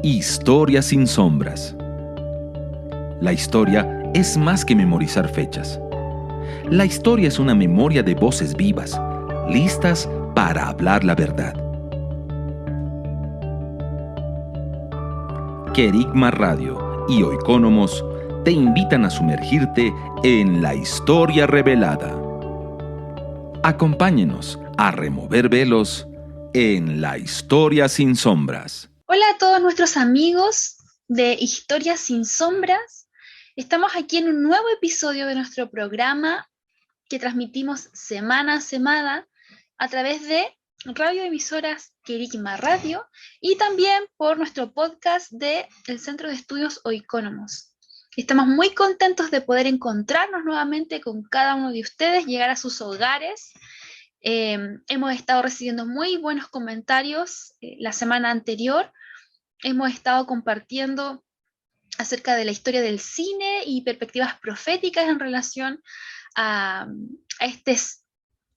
Historia sin sombras. La historia es más que memorizar fechas. La historia es una memoria de voces vivas, listas para hablar la verdad. Querigma Radio y Oikónomos te invitan a sumergirte en la historia revelada. Acompáñenos a remover velos en la historia sin sombras. Hola a todos nuestros amigos de Historias sin Sombras. Estamos aquí en un nuevo episodio de nuestro programa que transmitimos semana a semana a través de radioemisoras Querigma Radio y también por nuestro podcast del Centro de Estudios Oikónomos. Estamos muy contentos de poder encontrarnos nuevamente con cada uno de ustedes, llegar a sus hogares. Hemos estado recibiendo muy buenos comentarios la semana anterior. Hemos estado compartiendo acerca de la historia del cine y perspectivas proféticas en relación a este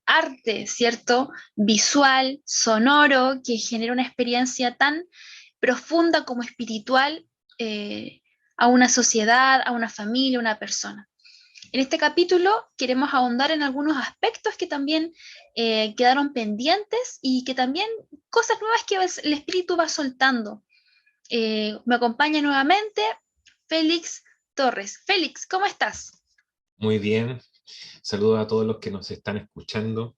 arte, ¿cierto? Visual, sonoro, que genera una experiencia tan profunda como espiritual a una sociedad, a una familia, a una persona. En este capítulo queremos ahondar en algunos aspectos que también quedaron pendientes y que también cosas nuevas que el espíritu va soltando. Me acompaña nuevamente Félix Torres. Félix, ¿cómo estás? Muy bien, saludos a todos los que nos están escuchando.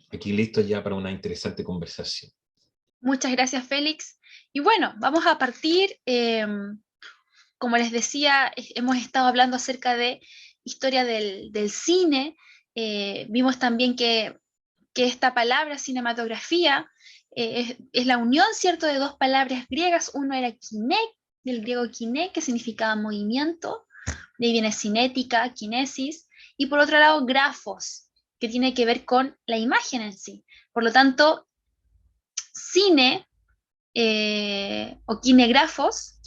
Aquí listos ya para una interesante conversación. Muchas gracias, Félix. Y bueno, vamos a partir, como les decía, hemos estado hablando acerca de historia del cine. Vimos también que esta palabra cinematografía es la unión, ¿cierto?, de dos palabras griegas. Uno era kiné, del griego kiné, que significaba movimiento, de ahí viene cinética, kinesis, y por otro lado grafos, que tiene que ver con la imagen en sí. Por lo tanto, cine o kinégrafos,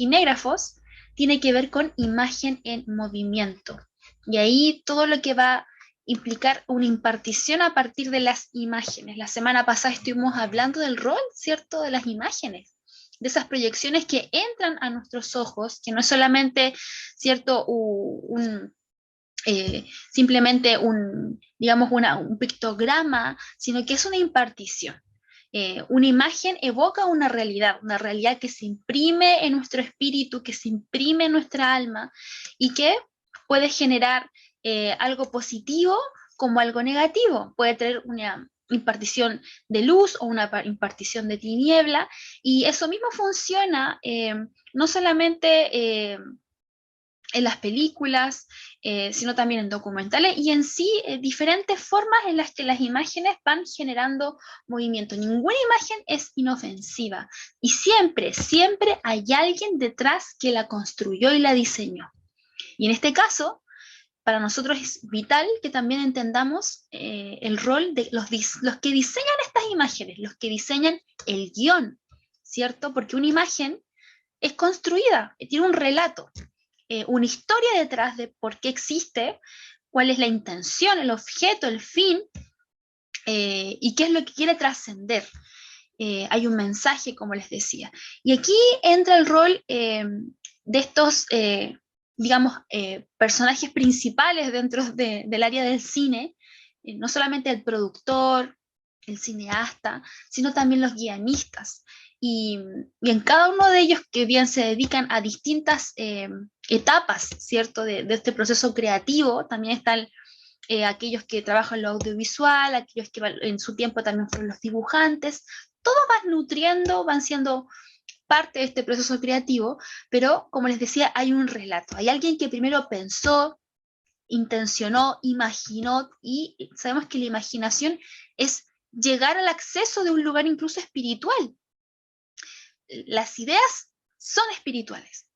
tiene que ver con imagen en movimiento. Y ahí todo lo que va a implicar una impartición a partir de las imágenes. La semana pasada estuvimos hablando del rol, ¿cierto?, de las imágenes, de esas proyecciones que entran a nuestros ojos, que no es solamente, ¿cierto?, simplemente digamos, un pictograma, sino que es una impartición. Una imagen evoca una realidad que se imprime en nuestro espíritu, que se imprime en nuestra alma y que puede generar algo positivo como algo negativo. Puede tener una impartición de luz o una impartición de tiniebla, y eso mismo funciona no solamente en las películas, sino también en documentales y en sí diferentes formas en las que las imágenes van generando movimiento. Ninguna imagen es inofensiva y siempre, siempre hay alguien detrás que la construyó y la diseñó. Y en este caso, para nosotros es vital que también entendamos el rol de los que diseñan estas imágenes, los que diseñan el guión, ¿cierto? Porque una imagen es construida, tiene un relato. Una historia detrás de por qué existe, cuál es la intención, el objeto, el fin, y qué es lo que quiere trascender. Hay un mensaje, como les decía. Y aquí entra el rol de estos, digamos, personajes principales dentro del área del cine, no solamente el productor, el cineasta, sino también los guionistas. Y en cada uno de ellos que bien se dedican a distintas etapas, ¿cierto?, de este proceso creativo. También están aquellos que trabajan lo audiovisual, aquellos que en su tiempo también fueron los dibujantes. Todos van nutriendo, van siendo parte de este proceso creativo, pero como les decía, hay un relato. Hay alguien que primero pensó, intencionó, imaginó, y sabemos que la imaginación es llegar al acceso de un lugar incluso espiritual. Las ideas son espirituales.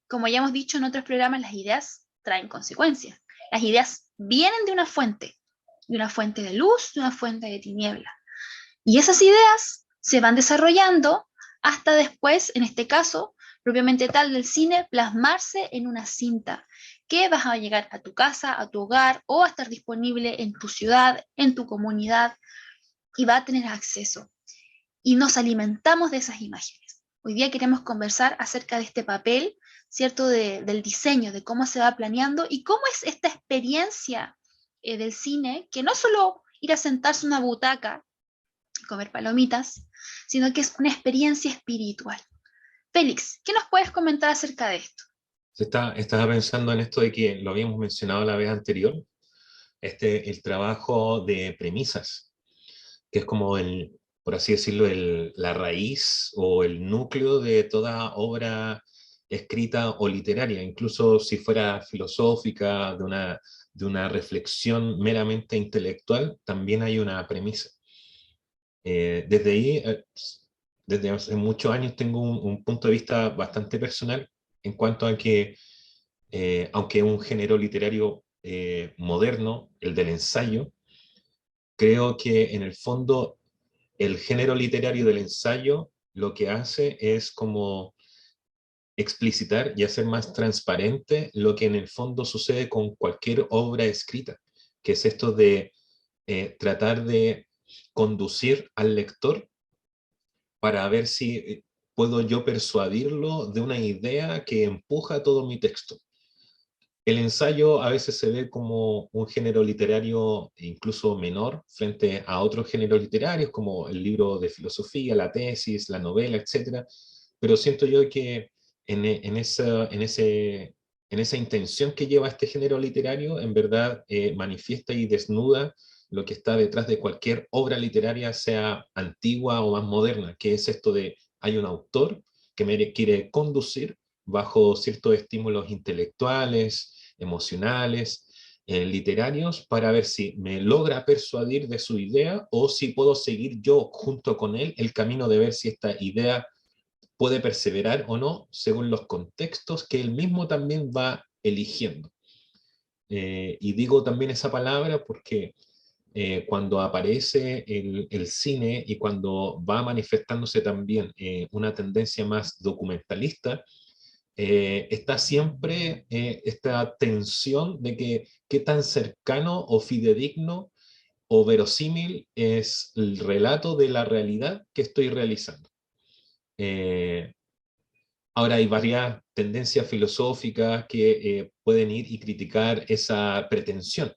Como ya hemos dicho en otros programas, las ideas traen consecuencias. Las ideas vienen de una fuente de luz, de una fuente de tiniebla. Y esas ideas se van desarrollando hasta después, en este caso, propiamente tal del cine, plasmarse en una cinta que vas a llegar a tu casa, a tu hogar, o a estar disponible en tu ciudad, en tu comunidad, y va a tener acceso. Y nos alimentamos de esas imágenes. Hoy día queremos conversar acerca de este papel, ¿cierto? Del diseño, de cómo se va planeando y cómo es esta experiencia del cine, que no solo ir a sentarse en una butaca y comer palomitas, sino que es una experiencia espiritual. Félix, ¿qué nos puedes comentar acerca de esto? Estaba pensando en esto de que lo habíamos mencionado la vez anterior, el trabajo de premisas, que es como por así decirlo, la raíz o el núcleo de toda obra escrita o literaria, incluso si fuera filosófica, de una reflexión meramente intelectual, también hay una premisa. Desde ahí, desde hace muchos años tengo un punto de vista bastante personal en cuanto a que, aunque es un género literario moderno, el del ensayo, creo que en el fondo el género literario del ensayo lo que hace es como explicitar y hacer más transparente lo que en el fondo sucede con cualquier obra escrita, que es esto de tratar de conducir al lector para ver si puedo yo persuadirlo de una idea que empuja todo mi texto. El ensayo a veces se ve como un género literario incluso menor frente a otros géneros literarios como el libro de filosofía, la tesis, la novela, etcétera. Pero siento yo que en esa intención que lleva este género literario, en verdad manifiesta y desnuda lo que está detrás de cualquier obra literaria, sea antigua o más moderna, que es esto de hay un autor que me quiere conducir bajo ciertos estímulos intelectuales, emocionales, literarios, para ver si me logra persuadir de su idea o si puedo seguir yo junto con él el camino de ver si esta idea puede perseverar o no según los contextos que él mismo también va eligiendo. Y digo también esa palabra porque cuando aparece el cine y cuando va manifestándose también una tendencia más documentalista, está siempre esta tensión de que qué tan cercano o fidedigno o verosímil es el relato de la realidad que estoy realizando. Eh, Ahora hay varias tendencias filosóficas que pueden ir y criticar esa pretensión,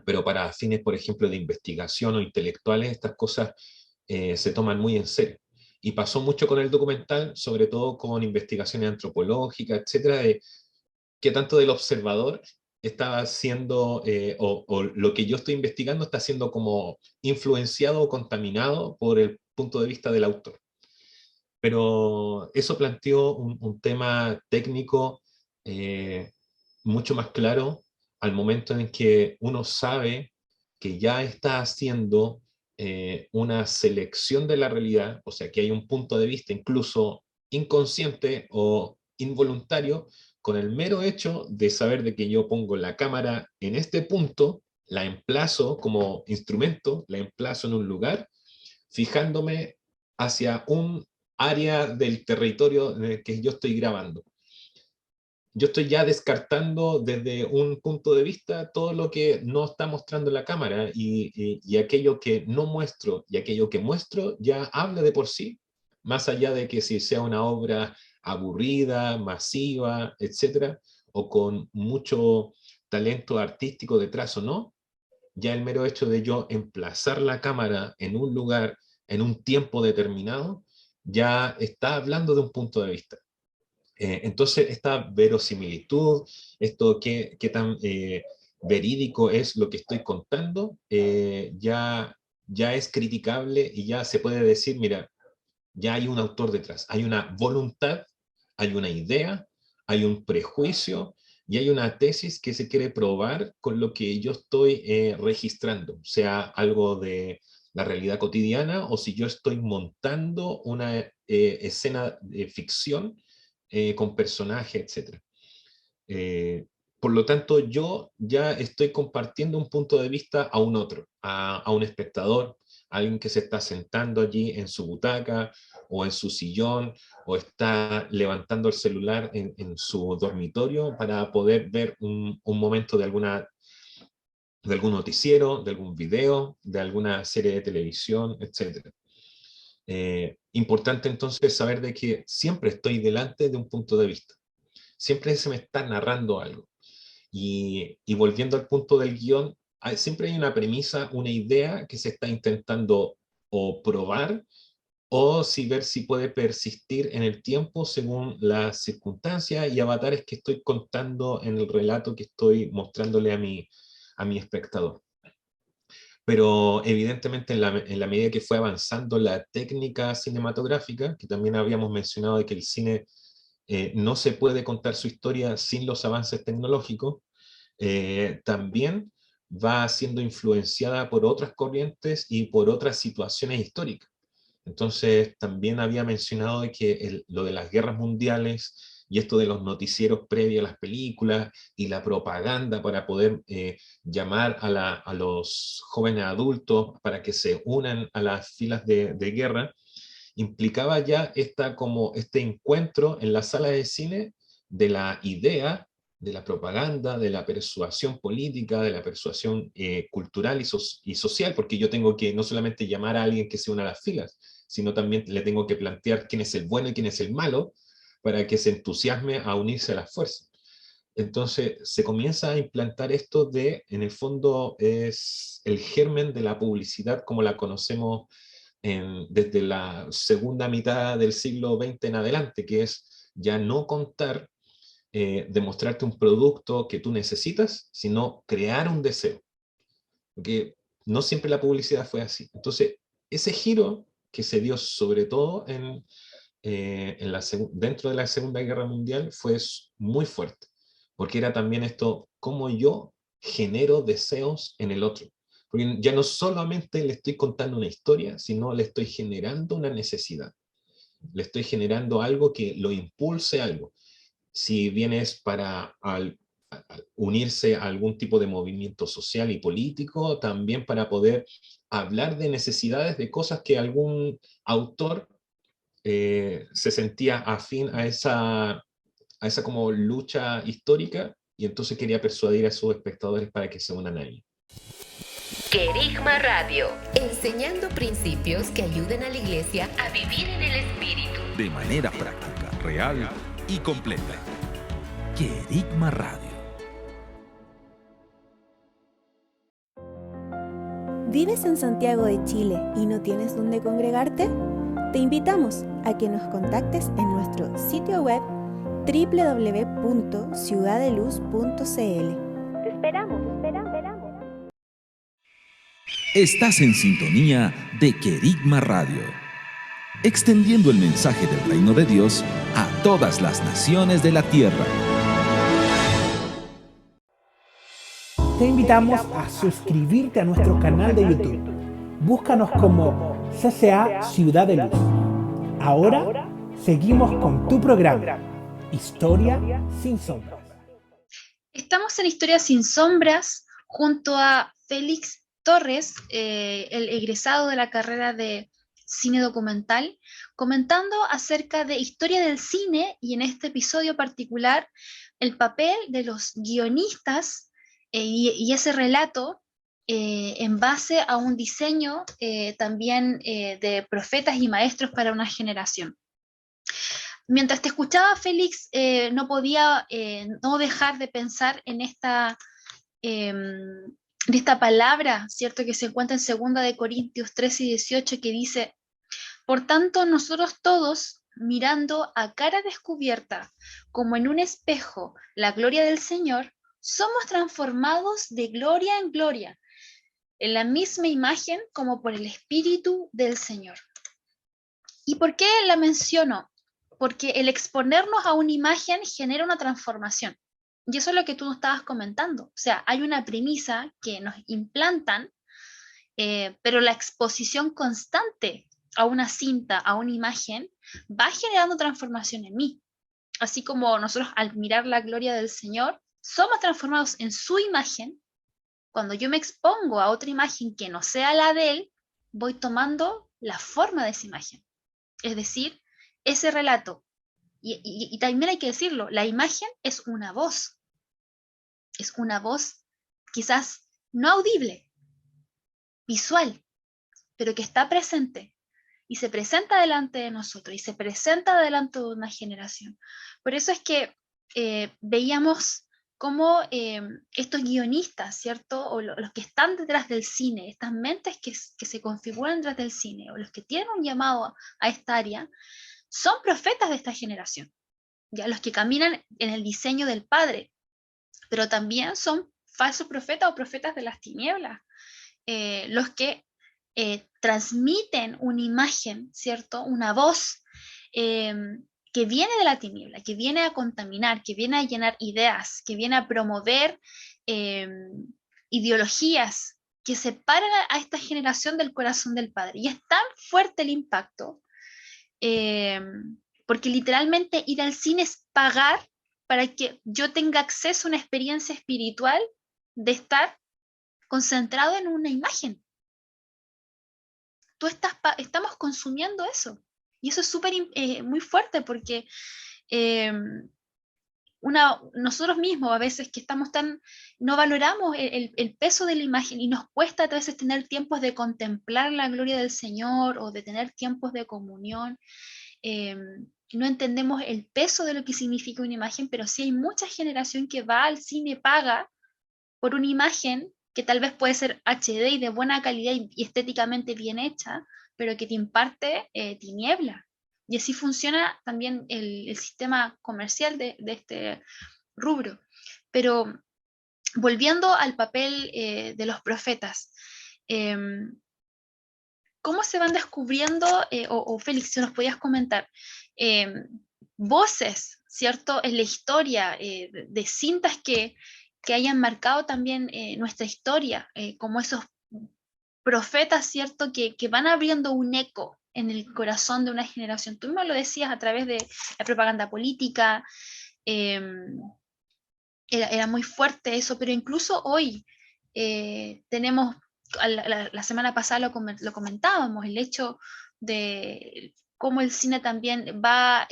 pero para fines, por ejemplo, de investigación o intelectuales, estas cosas se toman muy en serio. Y pasó mucho con el documental, sobre todo con investigaciones antropológicas, etcétera, de qué tanto del observador está siendo, o lo que yo estoy investigando está siendo como influenciado o contaminado por el punto de vista del autor. Pero eso planteó un tema técnico eh, mucho más claro al momento en que uno sabe que ya está haciendo una selección de la realidad, o sea que hay un punto de vista incluso inconsciente o involuntario, con el mero hecho de saber de que yo pongo la cámara en este punto, la emplazo como instrumento, la emplazo en un lugar, fijándome hacia un área del territorio en el que yo estoy grabando. Yo estoy ya descartando desde un punto de vista todo lo que no está mostrando la cámara y aquello que no muestro y aquello que muestro ya habla de por sí, más allá de que si sea una obra aburrida, masiva, etcétera, o con mucho talento artístico detrás o no, ya el mero hecho de yo emplazar la cámara en un lugar, en un tiempo determinado, ya está hablando de un punto de vista. Entonces, esta verosimilitud, esto qué tan verídico es lo que estoy contando, ya es criticable y ya se puede decir, mira, ya hay un autor detrás, hay una voluntad, hay una idea, hay un prejuicio y hay una tesis que se quiere probar con lo que yo estoy registrando, sea algo de la realidad cotidiana o si yo estoy montando una escena de ficción con personajes, etc. Por lo tanto, yo ya estoy compartiendo un punto de vista a un otro, a un espectador, a alguien que se está sentando allí en su butaca o en su sillón o está levantando el celular en su dormitorio para poder ver un momento de algún noticiero, de algún video, de alguna serie de televisión, etc. Importante entonces saber de que siempre estoy delante de un punto de vista. Siempre se me está narrando algo. Y volviendo al punto del guión, siempre hay una premisa, una idea que se está intentando o probar, o ver si puede persistir en el tiempo según las circunstancias y avatares que estoy contando en el relato que estoy mostrándole a mi espectador. Pero evidentemente en la medida que fue avanzando la técnica cinematográfica, que también habíamos mencionado de que el cine no se puede contar su historia sin los avances tecnológicos, también va siendo influenciada por otras corrientes y por otras situaciones históricas. Entonces, también había mencionado de que lo de las guerras mundiales y esto de los noticieros previos a las películas y la propaganda para poder llamar a los jóvenes adultos para que se unan a las filas de guerra, implicaba ya como este encuentro en la sala de cine de la idea, de la propaganda, de la persuasión política, de la persuasión cultural y social, porque yo tengo que no solamente llamar a alguien que se una a las filas, sino también le tengo que plantear quién es el bueno y quién es el malo, para que se entusiasme a unirse a las fuerzas. Entonces se comienza a implantar esto en el fondo es el germen de la publicidad como la conocemos desde la segunda mitad del siglo XX en adelante, que es ya no contar, demostrarte un producto que tú necesitas, sino crear un deseo. Porque no siempre la publicidad fue así. Entonces, ese giro que se dio sobre todo dentro de la Segunda Guerra Mundial fue muy fuerte, porque era también esto, cómo yo genero deseos en el otro. Porque ya no solamente le estoy contando una historia, sino le estoy generando una necesidad. Le estoy generando algo que lo impulse a algo. Si bien es para unirse a algún tipo de movimiento social y político, también para poder hablar de necesidades, de cosas que algún autor se sentía afín a esa como lucha histórica y entonces quería persuadir a sus espectadores para que se unan a ella. Querigma Radio, enseñando principios que ayuden a la iglesia a vivir en el Espíritu. De manera práctica, real y completa. Querigma Radio. ¿Vives en Santiago de Chile y no tienes dónde congregarte? Te invitamos a que nos contactes en nuestro sitio web www.ciudadeluz.cl. Te esperamos. Estás en sintonía de Querigma Radio, extendiendo el mensaje del reino de Dios a todas las naciones de la tierra. Te invitamos a suscribirte a nuestro canal de YouTube. Búscanos como CCA Ciudad de Luz. Ahora seguimos con tu programa, Historia sin Sombras. Estamos en Historia sin Sombras junto a Félix Torres, el egresado de la carrera de cine documental, comentando acerca de historia del cine y en este episodio particular el papel de los guionistas y ese relato en base a un diseño también de profetas y maestros para una generación. Mientras te escuchaba, Félix, no podía no dejar de pensar en esta palabra, ¿cierto?, que se encuentra en 2 de Corintios 13 y 18, que dice: por tanto, nosotros todos, mirando a cara descubierta, como en un espejo, la gloria del Señor, somos transformados de gloria en gloria, en la misma imagen como por el Espíritu del Señor. ¿Y por qué la menciono? Porque el exponernos a una imagen genera una transformación. Y eso es lo que tú nos estabas comentando. O sea, hay una premisa que nos implantan, pero la exposición constante a una cinta, a una imagen, va generando transformación en mí. Así como nosotros al mirar la gloria del Señor, somos transformados en su imagen. Cuando yo me expongo a otra imagen que no sea la de Él, voy tomando la forma de esa imagen. Es decir, ese relato. Y también hay que decirlo, la imagen es una voz. Es una voz quizás no audible, visual, pero que está presente. y se presenta delante de nosotros, y se presenta delante de una generación. Por eso es que veíamos cómo estos guionistas, ¿cierto? O los que están detrás del cine, estas mentes que se configuran detrás del cine, o los que tienen un llamado a esta área, son profetas de esta generación, ya los que caminan en el diseño del Padre, pero también son falsos profetas o profetas de las tinieblas, los que transmiten una imagen, ¿cierto? Una voz que viene de la tiniebla, que viene a contaminar, que viene a llenar ideas, que viene a promover ideologías que separan a esta generación del corazón del Padre. Y es tan fuerte el impacto, porque literalmente ir al cine es pagar para que yo tenga acceso a una experiencia espiritual de estar concentrado en una imagen. Estamos consumiendo eso. Y eso es muy fuerte porque nosotros mismos a veces que estamos no valoramos el peso de la imagen y nos cuesta a veces tener tiempos de contemplar la gloria del Señor o de tener tiempos de comunión. No entendemos el peso de lo que significa una imagen, pero sí hay mucha generación que va al cine, paga por una imagen que tal vez puede ser HD y de buena calidad y estéticamente bien hecha, pero que te imparte tiniebla. Y así funciona también el sistema comercial de este rubro. Pero volviendo al papel de los profetas, ¿cómo se van descubriendo, o Félix, si nos podías comentar, voces, ¿cierto?, en la historia, de cintas que hayan marcado también nuestra historia, como esos profetas, ¿cierto?, que van abriendo un eco en el corazón de una generación. Tú mismo lo decías a través de la propaganda política, era muy fuerte eso, pero incluso hoy tenemos, la semana pasada lo comentábamos, el hecho de cómo el cine también va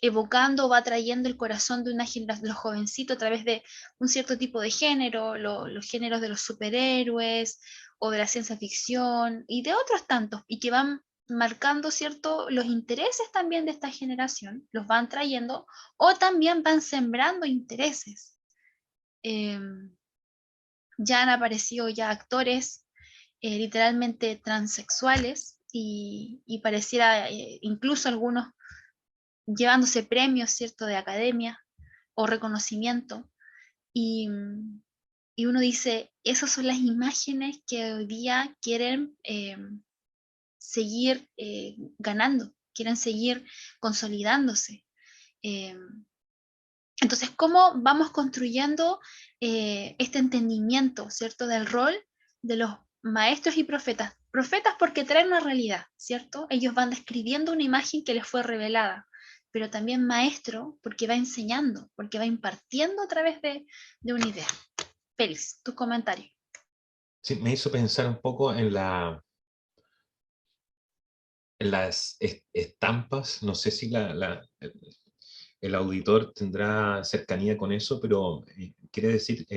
evocando, va trayendo el corazón de una generación, de los jovencitos a través de un cierto tipo de género, los géneros de los superhéroes o de la ciencia ficción y de otros tantos, y que van marcando, ¿cierto?, los intereses también de esta generación, los van trayendo o también van sembrando intereses. Ya han aparecido ya actores literalmente transexuales y pareciera incluso algunos llevándose premios, ¿cierto?, de academia o reconocimiento. Y uno dice, esas son las imágenes que hoy día quieren seguir ganando, quieren seguir consolidándose. Entonces, ¿cómo vamos construyendo este entendimiento, ¿cierto?, del rol de los maestros y profetas? Profetas porque traen una realidad, ¿cierto? Ellos van describiendo una imagen que les fue revelada, pero también maestro porque va enseñando, porque va impartiendo a través de una idea. Félix, tu comentario. Sí, me hizo pensar un poco en las estampas. No sé si el auditor tendrá cercanía con eso, pero quiere decir,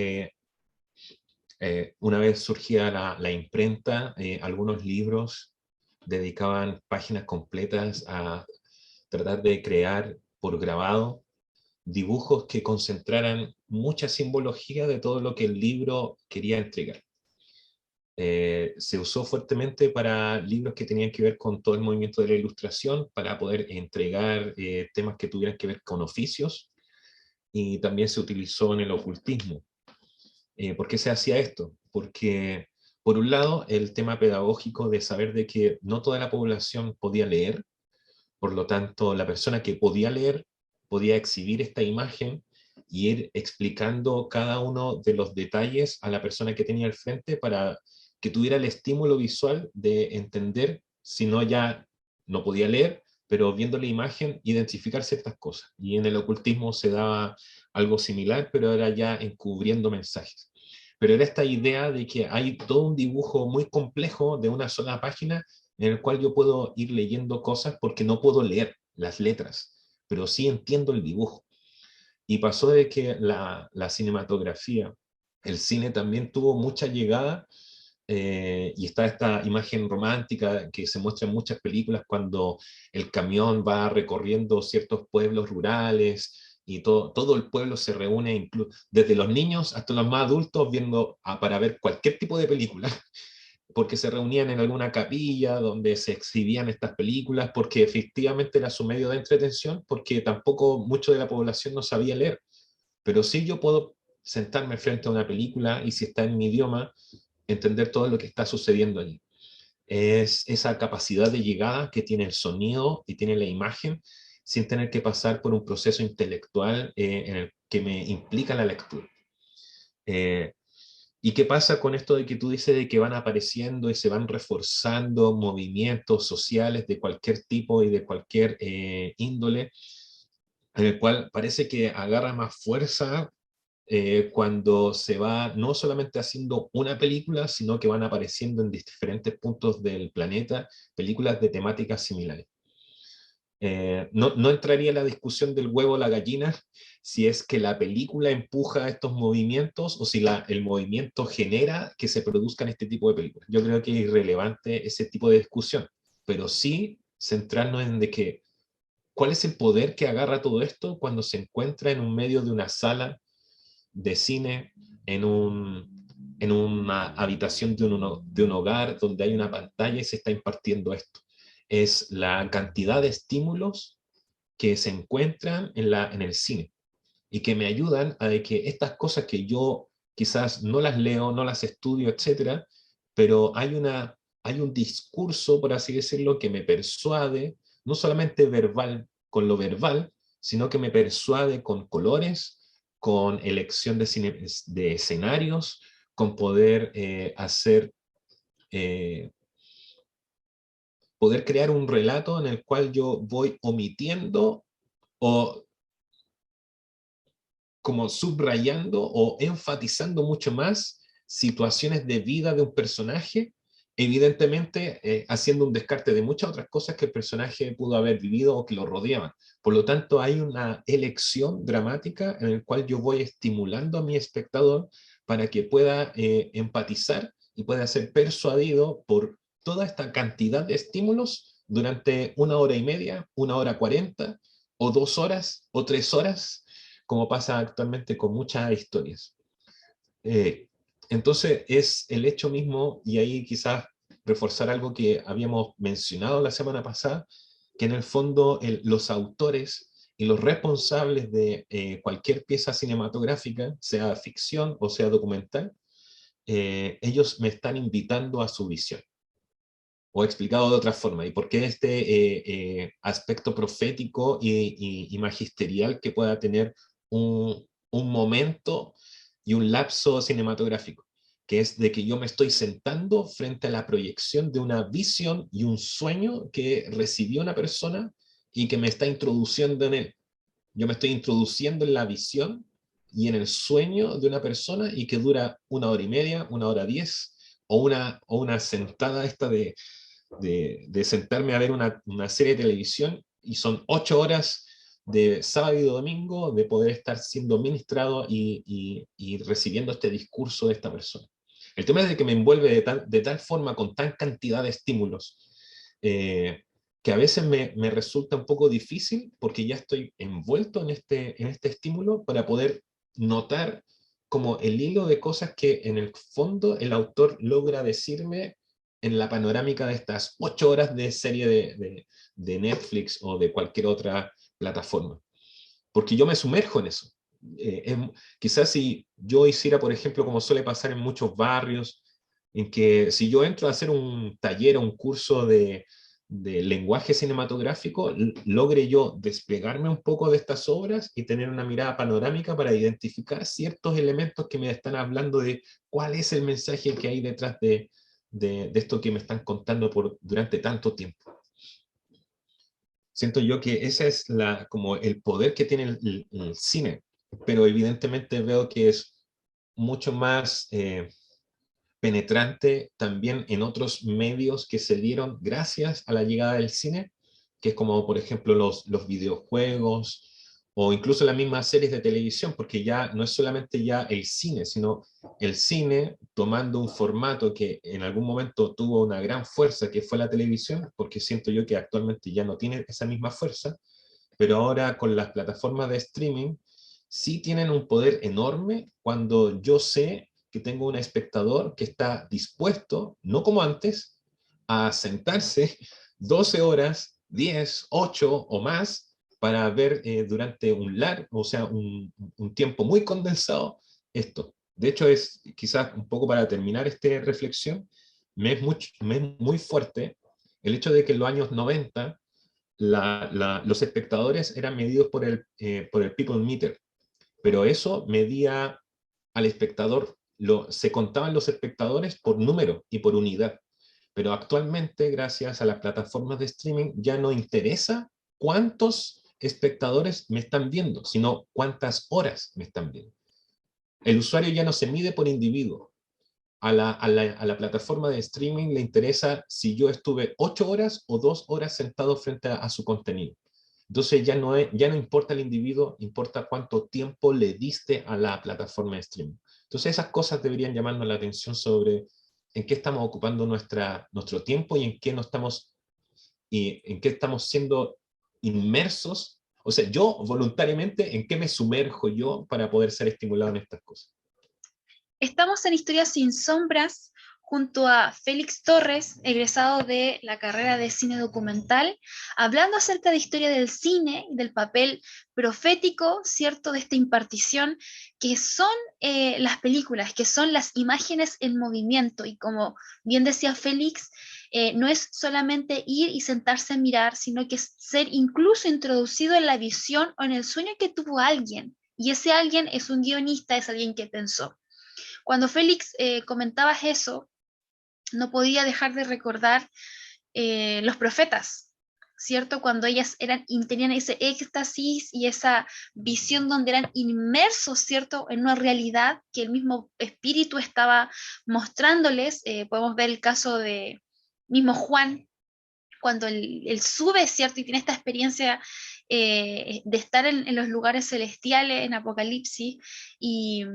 una vez surgía la imprenta, algunos libros dedicaban páginas completas a tratar de crear por grabado dibujos que concentraran mucha simbología de todo lo que el libro quería entregar. Se usó fuertemente para libros que tenían que ver con todo el movimiento de la ilustración, para poder entregar temas que tuvieran que ver con oficios, y también se utilizó en el ocultismo. ¿Por qué se hacía esto? Porque, por un lado, el tema pedagógico de saber de que no toda la población podía leer, por lo tanto, la persona que podía leer podía exhibir esta imagen y ir explicando cada uno de los detalles a la persona que tenía al frente para que tuviera el estímulo visual de entender, si no ya no podía leer, pero viendo la imagen identificar ciertas cosas. Y en el ocultismo se daba algo similar, pero era ya encubriendo mensajes. Pero era esta idea de que hay todo un dibujo muy complejo de una sola página en el cual yo puedo ir leyendo cosas porque no puedo leer las letras, pero sí entiendo el dibujo. Y pasó de que la cinematografía, el cine también tuvo mucha llegada y está esta imagen romántica que se muestra en muchas películas cuando el camión va recorriendo ciertos pueblos rurales y todo el pueblo se reúne, desde los niños hasta los más adultos, para ver cualquier tipo de película, porque se reunían en alguna capilla donde se exhibían estas películas, porque efectivamente era su medio de entretención, porque tampoco mucho de la población no sabía leer. Pero sí yo puedo sentarme frente a una película y si está en mi idioma, entender todo lo que está sucediendo allí. Es esa capacidad de llegada que tiene el sonido y tiene la imagen, sin tener que pasar por un proceso intelectual en el que me implica la lectura. ¿Y qué pasa con esto de que tú dices de que van apareciendo y se van reforzando movimientos sociales de cualquier tipo y de cualquier índole, en el cual parece que agarra más fuerza cuando se va no solamente haciendo una película, sino que van apareciendo en diferentes puntos del planeta películas de temáticas similares? No entraría en la discusión del huevo o la gallina, si es que la película empuja estos movimientos o si el movimiento genera que se produzcan este tipo de películas. Yo creo que es irrelevante ese tipo de discusión, pero sí centrarnos en de que cuál es el poder que agarra todo esto cuando se encuentra en un medio de una sala de cine, en una habitación de un hogar donde hay una pantalla y se está impartiendo esto. Es la cantidad de estímulos que se encuentran en el cine y que me ayudan a de que estas cosas que yo quizás no las leo, no las estudio, etcétera, pero hay un discurso, por así decirlo, que me persuade, no solamente con lo verbal, sino que me persuade con colores, con elección de escenarios, con poder eh, poder crear un relato en el cual yo voy omitiendo o como subrayando o enfatizando mucho más situaciones de vida de un personaje, evidentemente haciendo un descarte de muchas otras cosas que el personaje pudo haber vivido o que lo rodeaban. Por lo tanto, hay una elección dramática en la cual yo voy estimulando a mi espectador para que pueda empatizar y pueda ser persuadido por toda esta cantidad de estímulos durante 1 hora y media, 1 hora 40, o 2 horas, o 3 horas, como pasa actualmente con muchas historias. Entonces es el hecho mismo, y ahí quizás reforzar algo que habíamos mencionado la semana pasada, que en el fondo los autores y los responsables de cualquier pieza cinematográfica, sea ficción o sea documental, ellos me están invitando a su visión. O explicado de otra forma, y por qué este aspecto profético y magisterial que pueda tener un momento y un lapso cinematográfico, que es de que yo me estoy sentando frente a la proyección de una visión y un sueño que recibió una persona y que me está introduciendo en él. Yo me estoy introduciendo en la visión y en el sueño de una persona y que dura 1 hora y media, 1 hora 10, o una sentada esta de sentarme a ver una serie de televisión y son 8 horas de sábado y domingo de poder estar siendo ministrado y recibiendo este discurso de esta persona. El tema es de que me envuelve de tal forma con tan cantidad de estímulos que a veces me resulta un poco difícil porque ya estoy envuelto en este estímulo para poder notar como el hilo de cosas que en el fondo el autor logra decirme en la panorámica de estas 8 horas de serie de Netflix o de cualquier otra plataforma. Porque yo me sumerjo en eso. Quizás si yo hiciera, por ejemplo, como suele pasar en muchos barrios, en que si yo entro a hacer un taller o un curso de lenguaje cinematográfico, logre yo desplegarme un poco de estas obras y tener una mirada panorámica para identificar ciertos elementos que me están hablando de cuál es el mensaje que hay detrás de esto que me están contando durante tanto tiempo. Siento yo que ese es como el poder que tiene el cine, pero evidentemente veo que es mucho más penetrante también en otros medios que se dieron gracias a la llegada del cine, que es como por ejemplo los videojuegos o incluso las mismas series de televisión, porque ya no es solamente ya el cine, sino el cine tomando un formato que en algún momento tuvo una gran fuerza, que fue la televisión, porque siento yo que actualmente ya no tiene esa misma fuerza, pero ahora con las plataformas de streaming sí tienen un poder enorme cuando yo sé que tengo un espectador que está dispuesto, no como antes, a sentarse 12 horas, 10, 8 o más, para ver durante un tiempo muy condensado esto. De hecho, es quizás un poco para terminar esta reflexión, me es muy fuerte el hecho de que en los años 90 los espectadores eran medidos por el People Meter, pero eso medía al espectador, se contaban los espectadores por número y por unidad. Pero actualmente, gracias a las plataformas de streaming, ya no interesa cuántos espectadores me están viendo, sino cuántas horas me están viendo. El usuario ya no se mide por individuo. A la plataforma de streaming le interesa si yo estuve 8 horas o 2 horas sentado frente a su contenido. Entonces ya no importa el individuo, importa cuánto tiempo le diste a la plataforma de streaming. Entonces esas cosas deberían llamarnos la atención sobre en qué estamos ocupando nuestro tiempo y en qué estamos siendo inmersos. O sea, yo voluntariamente, ¿en qué me sumerjo yo para poder ser estimulado en estas cosas? Estamos en Historias sin Sombras junto a Félix Torres, egresado de la carrera de cine documental, hablando acerca de historia del cine y del papel profético, ¿cierto?, de esta impartición, que son las películas, que son las imágenes en movimiento. Y como bien decía Félix, no es solamente ir y sentarse a mirar, sino que es ser incluso introducido en la visión o en el sueño que tuvo alguien. Y ese alguien es un guionista, es alguien que pensó. Cuando Félix comentabas eso, no podía dejar de recordar los profetas, ¿cierto? Cuando ellas tenían ese éxtasis y esa visión donde eran inmersos, ¿cierto?, en una realidad que el mismo espíritu estaba mostrándoles. Podemos ver el caso de mismo Juan, cuando él sube, ¿cierto?, y tiene esta experiencia de estar en los lugares celestiales, en Apocalipsis, y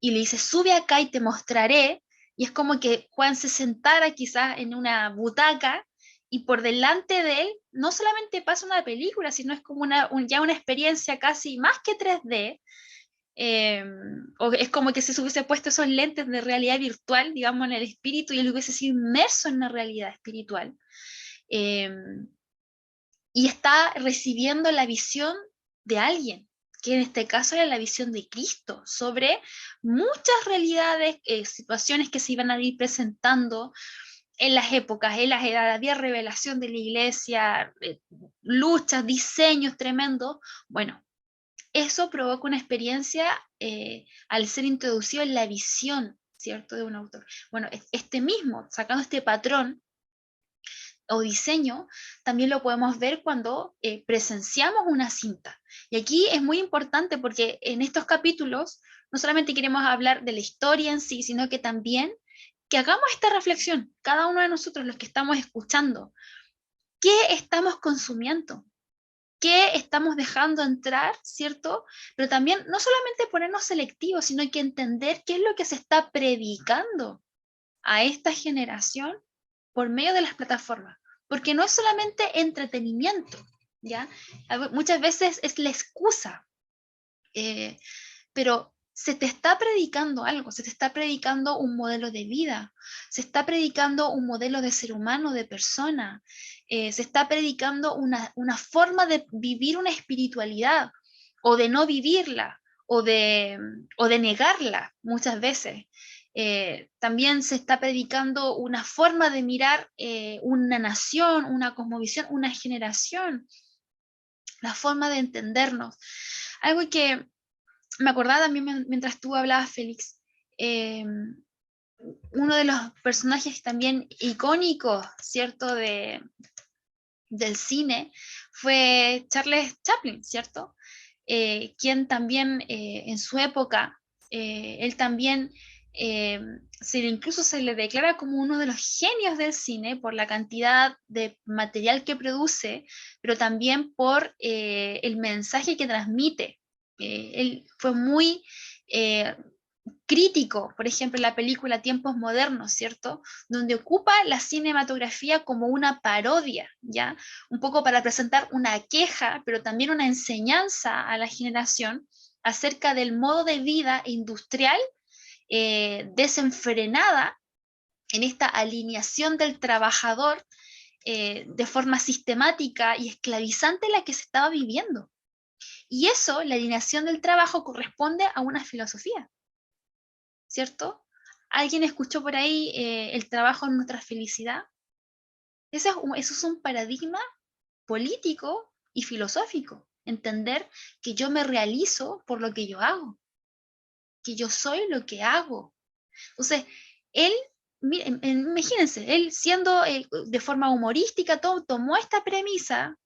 le dice, sube acá y te mostraré, y es como que Juan se sentara quizás en una butaca, y por delante de él no solamente pasa una película, sino es como ya una experiencia casi más que 3D, o es como que se hubiese puesto esos lentes de realidad virtual, digamos, en el espíritu, y él hubiese sido inmerso en una realidad espiritual. Y está recibiendo la visión de alguien, que en este caso era la visión de Cristo, sobre muchas realidades, situaciones que se iban a ir presentando en las épocas, en las edades. Había revelación de la iglesia, luchas, diseños tremendos. Bueno, eso provoca una experiencia al ser introducido en la visión, ¿cierto?, de un autor. Bueno, este mismo, sacando este patrón o diseño, también lo podemos ver cuando presenciamos una cinta. Y aquí es muy importante porque en estos capítulos no solamente queremos hablar de la historia en sí, sino que también que hagamos esta reflexión, cada uno de nosotros, los que estamos escuchando, ¿qué estamos consumiendo? ¿Qué estamos dejando entrar, ¿cierto? Pero también no solamente ponernos selectivos, sino que entender qué es lo que se está predicando a esta generación por medio de las plataformas, porque no es solamente entretenimiento, ¿ya? Muchas veces es la excusa, pero se te está predicando algo, se te está predicando un modelo de vida, se está predicando un modelo de ser humano, de persona, se está predicando una forma de vivir una espiritualidad, o de no vivirla, o de negarla muchas veces. También se está predicando una forma de mirar una nación, una cosmovisión, una generación, la forma de entendernos. Algo que me acordaba también mientras tú hablabas, Félix, uno de los personajes también icónicos, ¿cierto?, del cine fue Charles Chaplin, ¿cierto?, quien también en su época, él también incluso se le declara como uno de los genios del cine por la cantidad de material que produce, pero también por el mensaje que transmite. Él fue muy crítico, por ejemplo, en la película Tiempos Modernos, ¿cierto? Donde ocupa la cinematografía como una parodia, ¿ya? Un poco para presentar una queja, pero también una enseñanza a la generación acerca del modo de vida industrial desenfrenada en esta alineación del trabajador de forma sistemática y esclavizante la que se estaba viviendo. Y eso, la alineación del trabajo, corresponde a una filosofía, ¿cierto? ¿Alguien escuchó por ahí el trabajo en nuestra felicidad? Eso es un paradigma político y filosófico. Entender que yo me realizo por lo que yo hago, que yo soy lo que hago. Entonces, él, imagínense, él siendo de forma humorística, tomó esta premisa,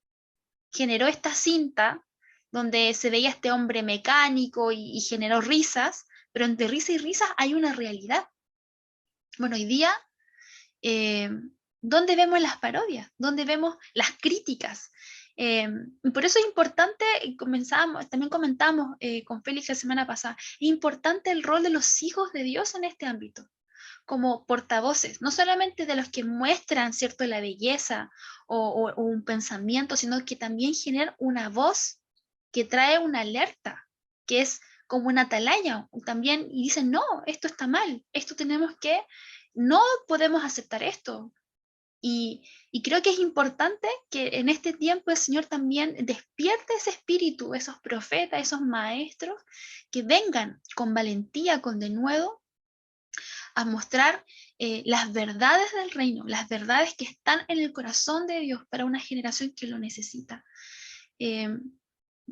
generó esta cinta donde se veía este hombre mecánico y generó risas, pero entre risa y risa hay una realidad. Bueno, hoy día, ¿dónde vemos las parodias? ¿Dónde vemos las críticas? Por eso es importante, también comentamos con Félix la semana pasada, es importante el rol de los hijos de Dios en este ámbito, como portavoces, no solamente de los que muestran, ¿cierto?, la belleza o un pensamiento, sino que también generan una voz que trae una alerta, que es como una atalaya, también, y dicen, no, esto está mal, no podemos aceptar esto. Y creo que es importante que en este tiempo el Señor también despierte ese espíritu, esos profetas, esos maestros, que vengan con valentía, con denuedo, a mostrar las verdades del reino, las verdades que están en el corazón de Dios para una generación que lo necesita.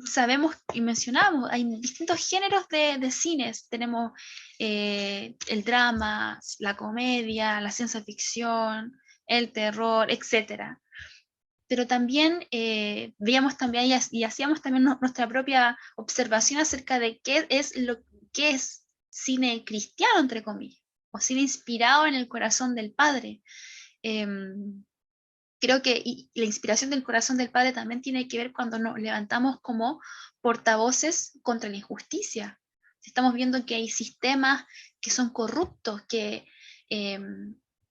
Sabemos y mencionamos, hay distintos géneros de cines. Tenemos el drama, la comedia, la ciencia ficción, el terror, etc. Pero también veíamos también y hacíamos también nuestra propia observación acerca de qué es cine cristiano, entre comillas, o cine inspirado en el corazón del Padre. Creo que la inspiración del corazón del Padre también tiene que ver cuando nos levantamos como portavoces contra la injusticia. Estamos viendo que hay sistemas que son corruptos, que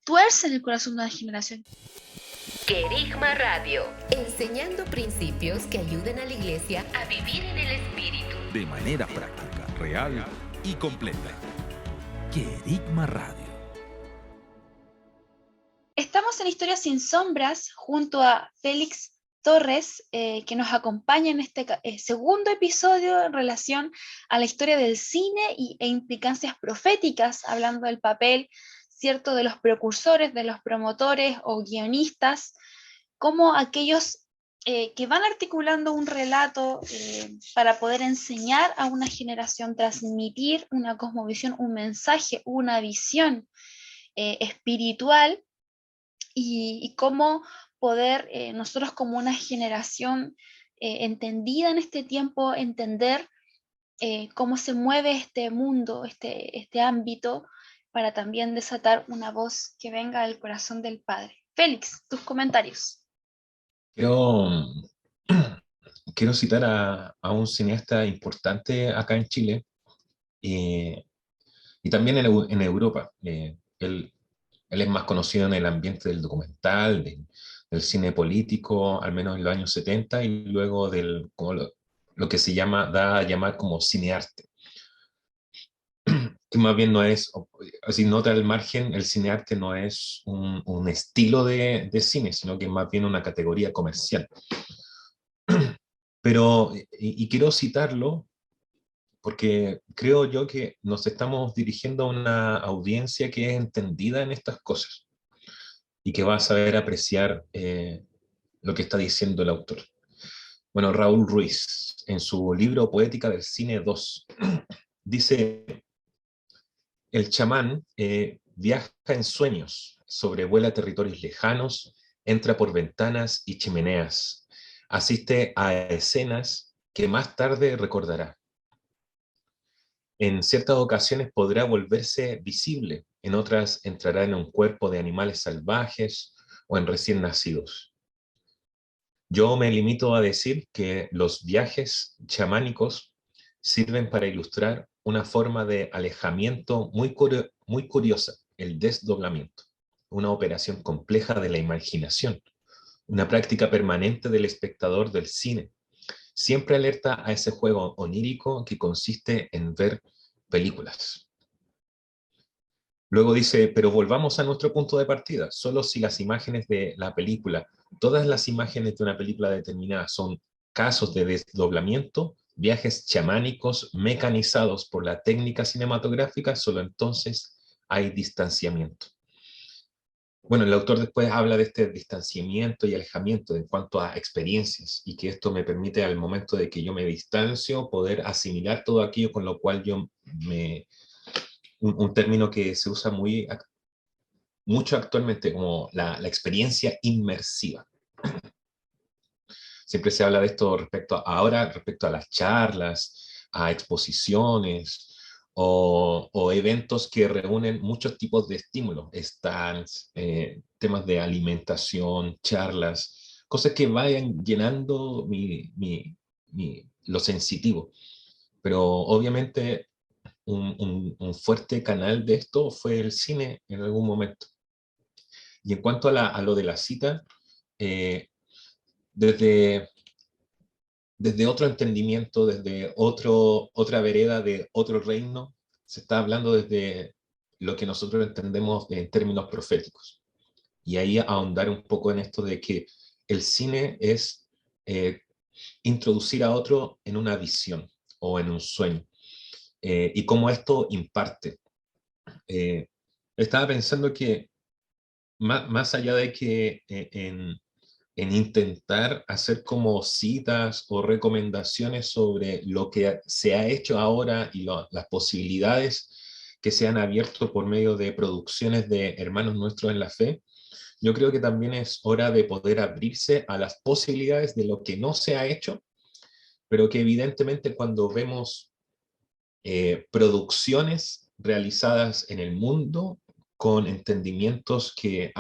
tuercen el corazón de una generación. Querigma Radio, enseñando principios que ayuden a la iglesia a vivir en el Espíritu. De manera práctica, real y completa. Querigma Radio. Estamos en Historias sin Sombras junto a Félix Torres, que nos acompaña en este segundo episodio en relación a la historia del cine e implicancias proféticas, hablando del papel, ¿cierto?, de los precursores, de los promotores o guionistas, como aquellos que van articulando un relato para poder enseñar a una generación, transmitir una cosmovisión, un mensaje, una visión espiritual, y cómo poder nosotros como una generación entendida en este tiempo, entender cómo se mueve este mundo, este ámbito, para también desatar una voz que venga del corazón del Padre. Félix, tus comentarios. Quiero citar a un cineasta importante acá en Chile y también en Europa. Él es más conocido en el ambiente del documental, del cine político, al menos en los años 70, y luego como lo que se da a llamar como cinearte. Que más bien no es, así nota al margen, el cinearte no es un estilo de cine, sino que es más bien una categoría comercial. Pero, y quiero citarlo porque creo yo que nos estamos dirigiendo a una audiencia que es entendida en estas cosas y que va a saber apreciar lo que está diciendo el autor. Bueno, Raúl Ruiz, en su libro Poética del Cine 2, dice: el chamán viaja en sueños, sobrevuela territorios lejanos, entra por ventanas y chimeneas, asiste a escenas que más tarde recordará. En ciertas ocasiones podrá volverse visible, en otras entrará en un cuerpo de animales salvajes o en recién nacidos. Yo me limito a decir que los viajes chamánicos sirven para ilustrar una forma de alejamiento muy curiosa, el desdoblamiento, una operación compleja de la imaginación, una práctica permanente del espectador del cine, siempre alerta a ese juego onírico que consiste en ver películas. Luego dice, pero volvamos a nuestro punto de partida. Solo si las imágenes de la película, todas las imágenes de una película determinada son casos de desdoblamiento, viajes chamánicos mecanizados por la técnica cinematográfica, solo entonces hay distanciamiento. Bueno, el autor después habla de este distanciamiento y alejamiento en cuanto a experiencias, y que esto me permite al momento de que yo me distancio poder asimilar todo aquello con lo cual yo un término que se usa mucho actualmente como la experiencia inmersiva. Siempre se habla de esto respecto a las charlas, a exposiciones o eventos que reúnen muchos tipos de estímulos, stands, temas de alimentación, charlas, cosas que vayan llenando lo sensitivo. Pero obviamente un fuerte canal de esto fue el cine en algún momento. Y en cuanto a lo de la cita, desde otro entendimiento, desde otra vereda de otro reino, se está hablando desde lo que nosotros entendemos en términos proféticos. Y ahí ahondar un poco en esto de que el cine es introducir a otro en una visión o en un sueño. Y cómo esto imparte. Estaba pensando que más allá de que en intentar hacer como citas o recomendaciones sobre lo que se ha hecho ahora y las posibilidades que se han abierto por medio de producciones de hermanos nuestros en la fe, yo creo que también es hora de poder abrirse a las posibilidades de lo que no se ha hecho, pero que evidentemente cuando vemos producciones realizadas en el mundo con entendimientos que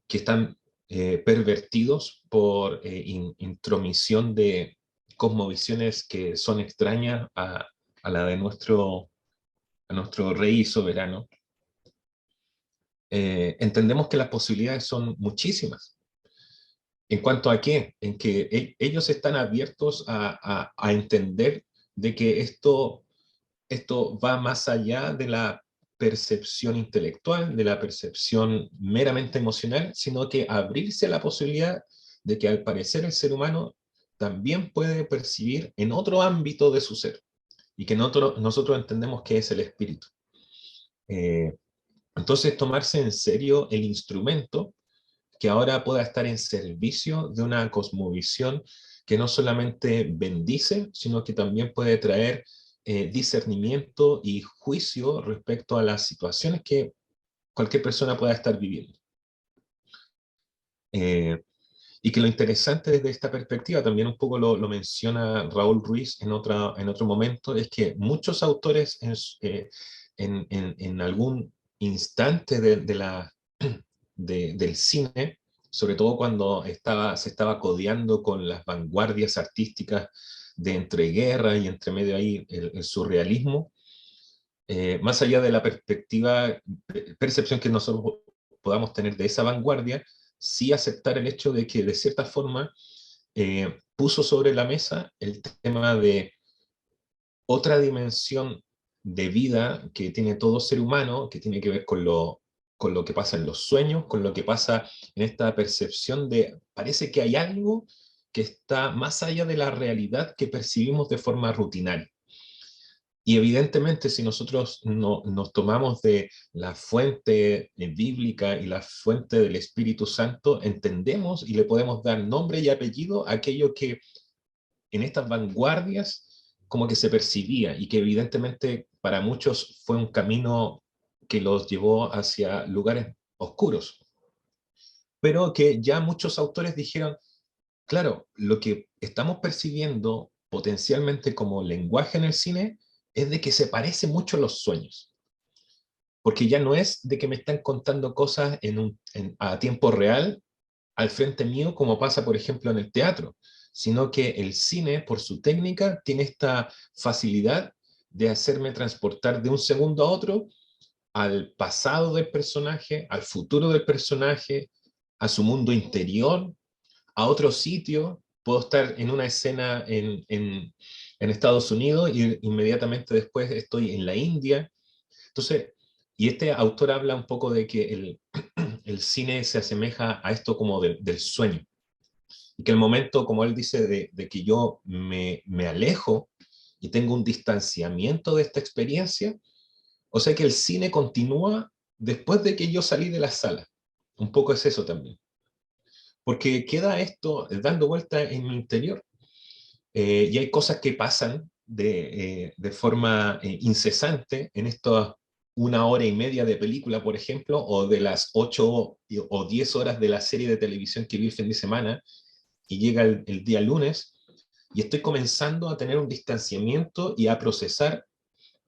están pervertidos por intromisión de cosmovisiones que son extrañas a la de nuestro rey soberano. Entendemos que las posibilidades son muchísimas. ¿En cuanto a qué? En que ellos están abiertos a entender de que esto va más allá de la percepción intelectual, de la percepción meramente emocional, sino que abrirse a la posibilidad de que al parecer el ser humano también puede percibir en otro ámbito de su ser, y que nosotros entendemos que es el espíritu. Entonces tomarse en serio el instrumento que ahora pueda estar en servicio de una cosmovisión que no solamente bendice, sino que también puede traer discernimiento y juicio respecto a las situaciones que cualquier persona pueda estar viviendo. Y que lo interesante desde esta perspectiva, también un poco lo menciona Raúl Ruiz en otro momento, es que muchos autores en algún instante del cine, sobre todo cuando se estaba codeando con las vanguardias artísticas de entreguerra y entre medio ahí el surrealismo, más allá de la percepción que nosotros podamos tener de esa vanguardia, sí aceptar el hecho de que de cierta forma puso sobre la mesa el tema de otra dimensión de vida que tiene todo ser humano, que tiene que ver con lo que pasa en los sueños, con lo que pasa en esta percepción de parece que hay algo que está más allá de la realidad que percibimos de forma rutinaria. Y evidentemente si nosotros nos tomamos de la fuente bíblica y la fuente del Espíritu Santo, entendemos y le podemos dar nombre y apellido a aquello que en estas vanguardias como que se percibía y que evidentemente para muchos fue un camino que los llevó hacia lugares oscuros. Pero que ya muchos autores dijeron, claro, lo que estamos percibiendo potencialmente como lenguaje en el cine es de que se parecen mucho los sueños. Porque ya no es de que me están contando cosas a tiempo real, al frente mío, como pasa, por ejemplo, en el teatro, sino que el cine, por su técnica, tiene esta facilidad de hacerme transportar de un segundo a otro, al pasado del personaje, al futuro del personaje, a su mundo interior, a otro sitio. Puedo estar en una escena en Estados Unidos y inmediatamente después estoy en la India. Entonces, y este autor habla un poco de que el cine se asemeja a esto como del sueño. Y que el momento, como él dice, de que yo me alejo y tengo un distanciamiento de esta experiencia, o sea que el cine continúa después de que yo salí de la sala. Un poco es eso también. Porque queda esto dando vuelta en mi interior. Y hay cosas que pasan de forma incesante en estas 1 hora y media de película, por ejemplo, o de las 8 o 10 horas de la serie de televisión que vi el fin de semana, y llega el día lunes, y estoy comenzando a tener un distanciamiento y a procesar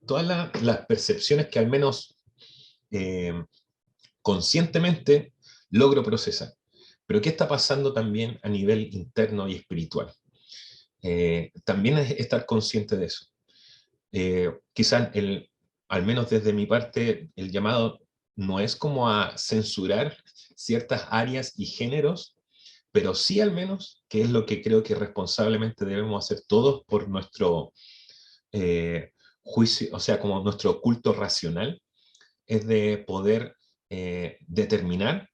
todas las percepciones que al menos conscientemente logro procesar. Pero ¿qué está pasando también a nivel interno y espiritual? También es estar consciente de eso. Quizás, al menos desde mi parte, el llamado no es como a censurar ciertas áreas y géneros, pero sí al menos, que es lo que creo que responsablemente debemos hacer todos por nuestro juicio, o sea, como nuestro culto racional, es de poder determinar,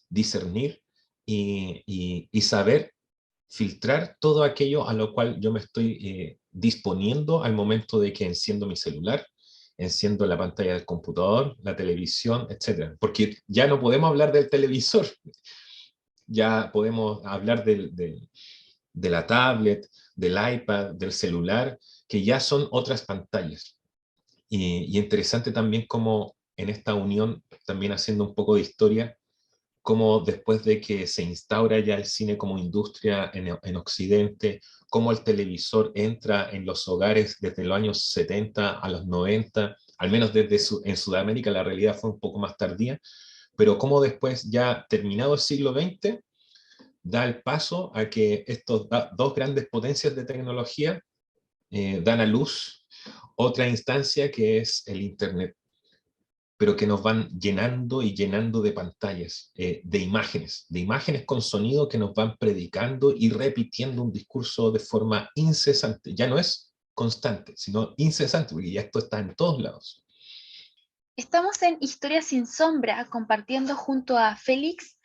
discernir y saber filtrar todo aquello a lo cual yo me estoy disponiendo al momento de que enciendo mi celular, enciendo la pantalla del computador, la televisión, etc. Porque ya no podemos hablar del televisor, ya podemos hablar de la tablet, del iPad, del celular, que ya son otras pantallas. Y interesante también como en esta unión, también haciendo un poco de historia, cómo después de que se instaura ya el cine como industria en Occidente, cómo el televisor entra en los hogares desde los años 70 a los 90, al menos en Sudamérica la realidad fue un poco más tardía, pero cómo después, ya terminado el siglo XX, da el paso a que estos dos grandes potencias de tecnología dan a luz otra instancia que es el Internet, pero que nos van llenando y llenando de pantallas, de imágenes con sonido que nos van predicando y repitiendo un discurso de forma incesante. Ya no es constante, sino incesante, porque ya esto está en todos lados. Estamos en Historia sin Sombra, compartiendo junto a Félix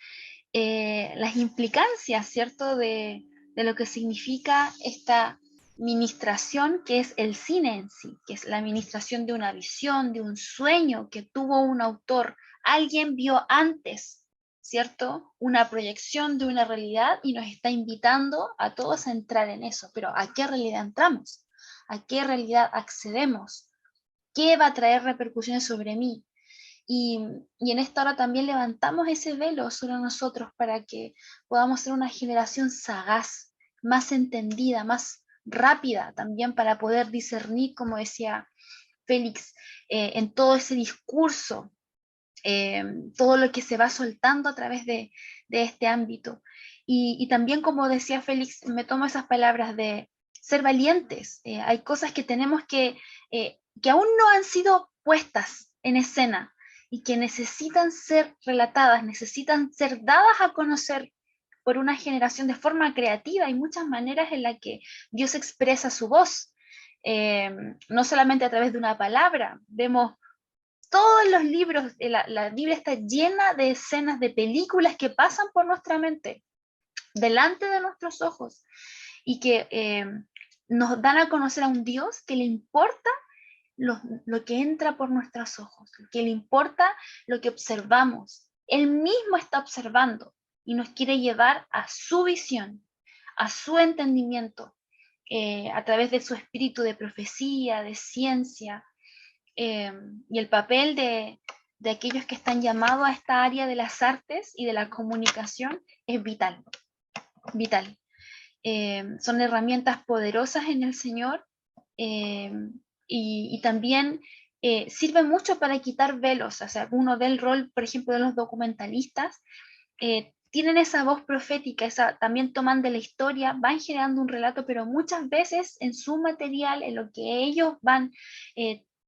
las implicancias, ¿cierto?, de lo que significa esta ministración que es el cine en sí, que es la ministración de una visión, de un sueño que tuvo un autor. Alguien vio antes, ¿cierto?, una proyección de una realidad y nos está invitando a todos a entrar en eso. Pero ¿a qué realidad entramos? ¿A qué realidad accedemos? ¿Qué va a traer repercusiones sobre mí? Y en esta hora también levantamos ese velo sobre nosotros para que podamos ser una generación sagaz, más entendida, más rápida también para poder discernir, como decía Félix, en todo ese discurso, todo lo que se va soltando a través de este ámbito. Y también, como decía Félix, me tomo esas palabras de ser valientes. Hay cosas que tenemos que aún no han sido puestas en escena y que necesitan ser relatadas, necesitan ser dadas a conocer por una generación de forma creativa. Hay muchas maneras en las que Dios expresa su voz, no solamente a través de una palabra. Vemos todos los libros, la Biblia está llena de escenas, de películas que pasan por nuestra mente, delante de nuestros ojos, y que nos dan a conocer a un Dios que le importa lo que entra por nuestros ojos, que le importa lo que observamos. Él mismo está observando y nos quiere llevar a su visión, a su entendimiento, a través de su espíritu de profecía, de ciencia, y el papel de aquellos que están llamados a esta área de las artes y de la comunicación es vital, vital. Son herramientas poderosas en el Señor, y también sirve mucho para quitar velos. O sea, uno ve el rol, por ejemplo, de los documentalistas, tienen esa voz profética, también toman de la historia, van generando un relato, pero muchas veces en su material, en lo que ellos van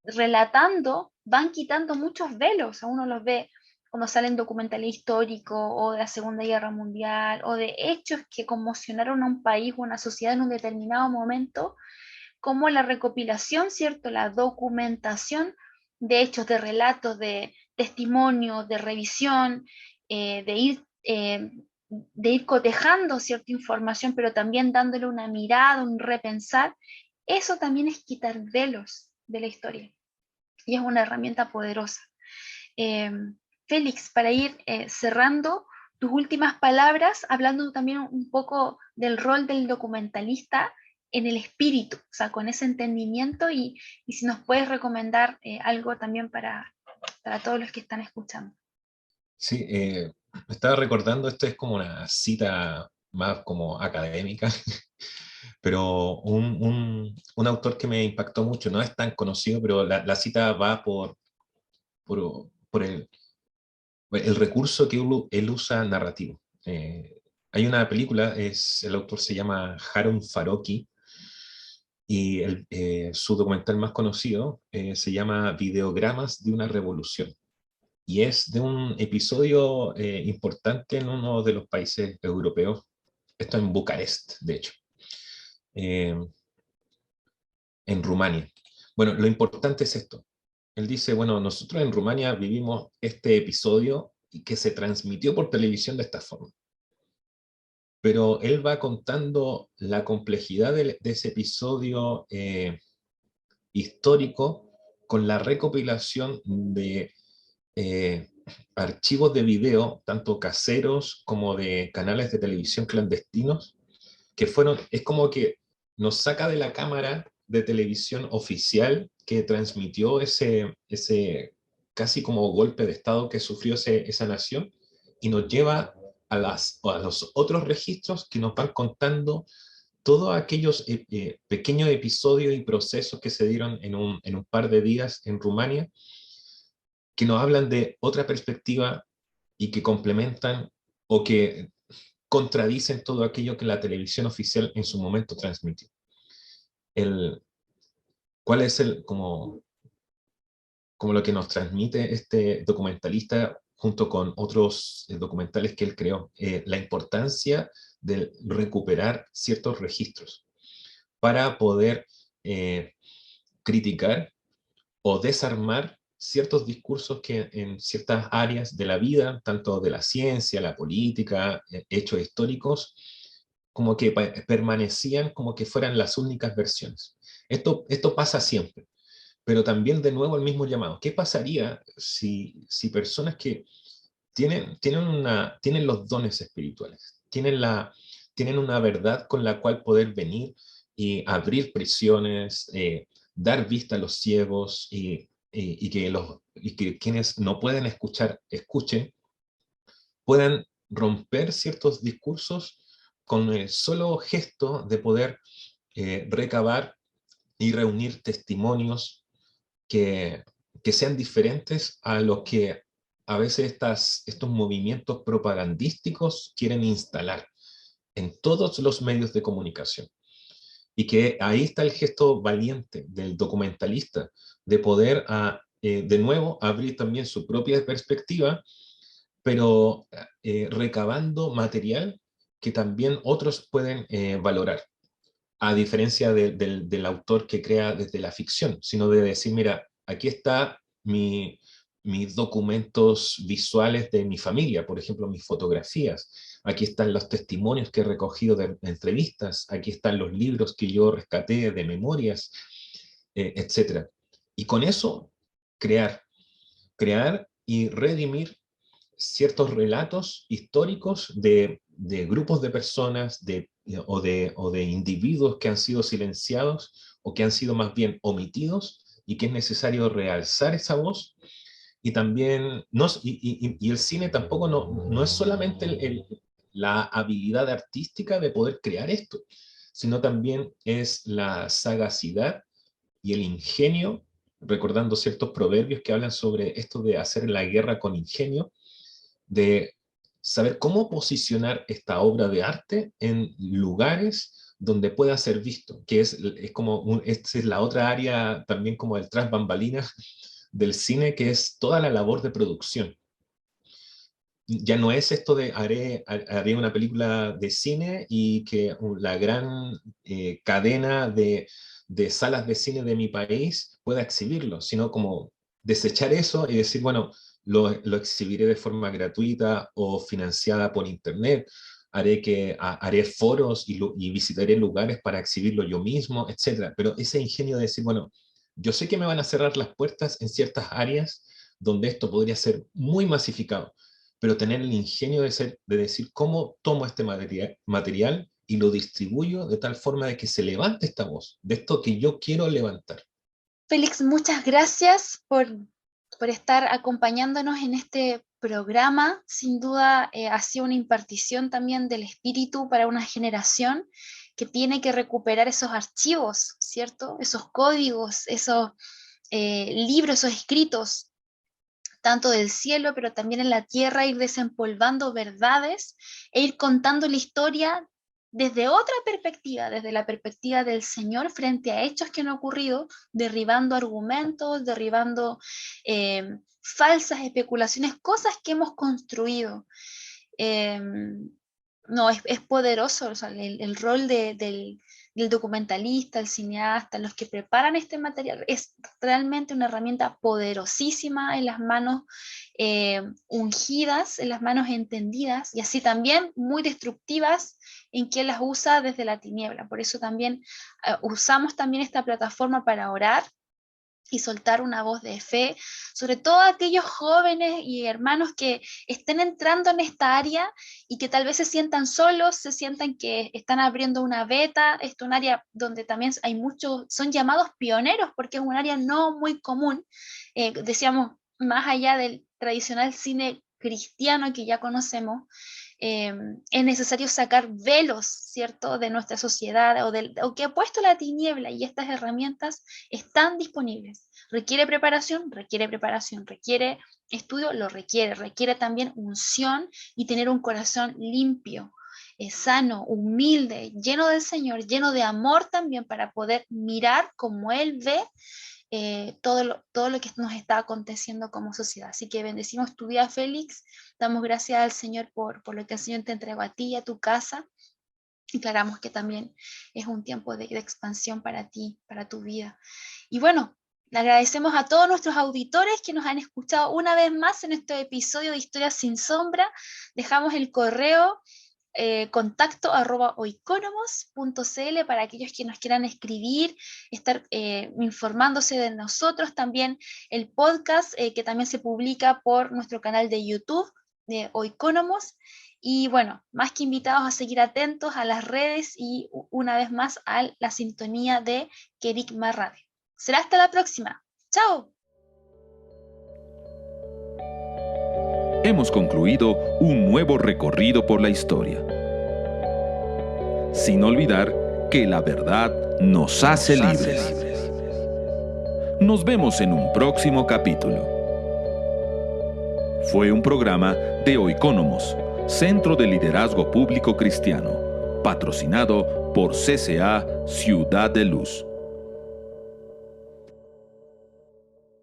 relatando, van quitando muchos velos. A uno los ve cuando salen documentales históricos o de la Segunda Guerra Mundial o de hechos que conmocionaron a un país o una sociedad en un determinado momento, como la recopilación, ¿cierto? La documentación de hechos, de relatos, de testimonios, de revisión, de ir cotejando cierta información, pero también dándole una mirada, un repensar. Eso también es quitar velos de la historia y es una herramienta poderosa. Félix, para ir cerrando, tus últimas palabras, hablando también un poco del rol del documentalista en el espíritu, o sea, con ese entendimiento, y si nos puedes recomendar algo también para todos los que están escuchando. Sí, me estaba recordando, esto es como una cita más como académica, pero un autor que me impactó mucho, no es tan conocido, pero la cita va por el recurso que él usa narrativo. Hay una película, el autor se llama Harun Farokhi, y su documental más conocido se llama Videogramas de una revolución. Y es de un episodio importante en uno de los países europeos, esto en Bucarest, de hecho, en Rumania. Bueno, lo importante es esto. Él dice, bueno, nosotros en Rumania vivimos este episodio y que se transmitió por televisión de esta forma. Pero él va contando la complejidad de ese episodio histórico con la recopilación de archivos de video, tanto caseros como de canales de televisión clandestinos, que es como que nos saca de la cámara de televisión oficial que transmitió ese casi como golpe de estado que sufrió esa nación, y nos lleva a los otros registros que nos van contando todos aquellos pequeños episodios y procesos que se dieron en un par de días en Rumania, que nos hablan de otra perspectiva y que complementan o que contradicen todo aquello que la televisión oficial en su momento transmitió. ¿Cuál es como lo que nos transmite este documentalista junto con otros documentales que él creó? La importancia de recuperar ciertos registros para poder criticar o desarmar ciertos discursos que en ciertas áreas de la vida, tanto de la ciencia, la política, hechos históricos, como que permanecían como que fueran las únicas versiones. Esto pasa siempre, pero también de nuevo el mismo llamado. ¿Qué pasaría si personas que tienen los dones espirituales, tienen una verdad con la cual poder venir y abrir prisiones, dar vista a los ciegos y que quienes no pueden escuchar, escuchen, puedan romper ciertos discursos con el solo gesto de poder recabar y reunir testimonios que sean diferentes a lo que a veces estos movimientos propagandísticos quieren instalar en todos los medios de comunicación? Y que ahí está el gesto valiente del documentalista, de poder, de nuevo, abrir también su propia perspectiva, pero recabando material que también otros pueden valorar, a diferencia del autor que crea desde la ficción, sino de decir, mira, aquí está mis documentos visuales de mi familia, por ejemplo, mis fotografías. Aquí están los testimonios que he recogido de entrevistas, aquí están los libros que yo rescaté de memorias, etc. Y con eso crear y redimir ciertos relatos históricos de grupos de personas o de individuos que han sido silenciados o que han sido más bien omitidos, y que es necesario realzar esa voz. Y también, y el cine tampoco no es solamente la habilidad artística de poder crear esto, sino también es la sagacidad y el ingenio, recordando ciertos proverbios que hablan sobre esto de hacer la guerra con ingenio, de saber cómo posicionar esta obra de arte en lugares donde pueda ser visto, que es como, esta es la otra área también como el tras bambalinas del cine, que es toda la labor de producción. Ya no es esto de haré una película de cine y que la gran cadena de salas de cine de mi país pueda exhibirlo, sino como desechar eso y decir, bueno, lo exhibiré de forma gratuita o financiada por internet, haré foros y visitaré lugares para exhibirlo yo mismo, etc. Pero ese ingenio de decir, bueno, yo sé que me van a cerrar las puertas en ciertas áreas donde esto podría ser muy masificado, pero tener el ingenio de decir cómo tomo este material y lo distribuyo de tal forma de que se levante esta voz, de esto que yo quiero levantar. Félix, muchas gracias por estar acompañándonos en este programa. Sin duda ha sido una impartición también del espíritu para una generación que tiene que recuperar esos archivos, ¿cierto? Esos códigos, esos libros, esos escritos, tanto del cielo, pero también en la tierra, ir desempolvando verdades e ir contando la historia desde otra perspectiva, desde la perspectiva del Señor frente a hechos que han ocurrido, derribando argumentos, derribando falsas especulaciones, cosas que hemos construido. No, es poderoso, o sea, el rol del documentalista, el cineasta, los que preparan este material, es realmente una herramienta poderosísima en las manos ungidas, en las manos entendidas, y así también muy destructivas en quien las usa desde la tiniebla. Por eso también usamos también esta plataforma para orar y soltar una voz de fe, sobre todo a aquellos jóvenes y hermanos que estén entrando en esta área y que tal vez se sientan solos, se sientan que están abriendo una beta. Esto es un área donde también hay muchos, son llamados pioneros, porque es un área no muy común, decíamos, más allá del tradicional cine cristiano que ya conocemos. Es necesario sacar velos, ¿cierto?, de nuestra sociedad o que ha puesto la tiniebla, y estas herramientas están disponibles. Requiere preparación, requiere estudio, requiere también unción y tener un corazón limpio, sano, humilde, lleno del Señor, lleno de amor también, para poder mirar como Él ve todo lo que nos está aconteciendo como sociedad. Así que bendecimos tu vida, Félix. Damos gracias al Señor por lo que el Señor te entregó a ti y a tu casa. Y declaramos que también es un tiempo de expansión para ti, para tu vida. Y bueno, le agradecemos a todos nuestros auditores que nos han escuchado una vez más en este episodio de Historias sin Sombra. Dejamos el correo contacto@oikonomos.cl para aquellos que nos quieran escribir, estar informándose de nosotros. También el podcast que también se publica por nuestro canal de YouTube de Oikonomos. Y bueno, más que invitados a seguir atentos a las redes y una vez más a la sintonía de Querigma Radio. Será hasta la próxima. ¡Chao! Hemos concluido un nuevo recorrido por la historia. Sin olvidar que la verdad nos hace libres. Nos vemos en un próximo capítulo. Fue un programa de Oikonomos, Centro de Liderazgo Público Cristiano, patrocinado por CCA Ciudad de Luz.